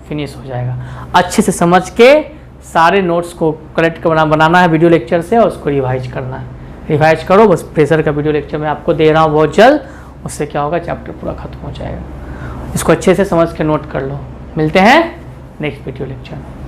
फिनिश हो जाएगा। अच्छे से समझ के सारे नोट्स को कलेक्ट बनाना है वीडियो लेक्चर से, और उसको रिवाइज करना है। रिवाइज करो बस, प्रेशर का वीडियो लेक्चर मैं आपको दे रहा हूँ बहुत जल्द, उससे क्या होगा, चैप्टर पूरा खत्म हो जाएगा। इसको अच्छे से समझ के नोट कर लो। मिलते हैं नेक्स्ट वीडियो लेक्चर में।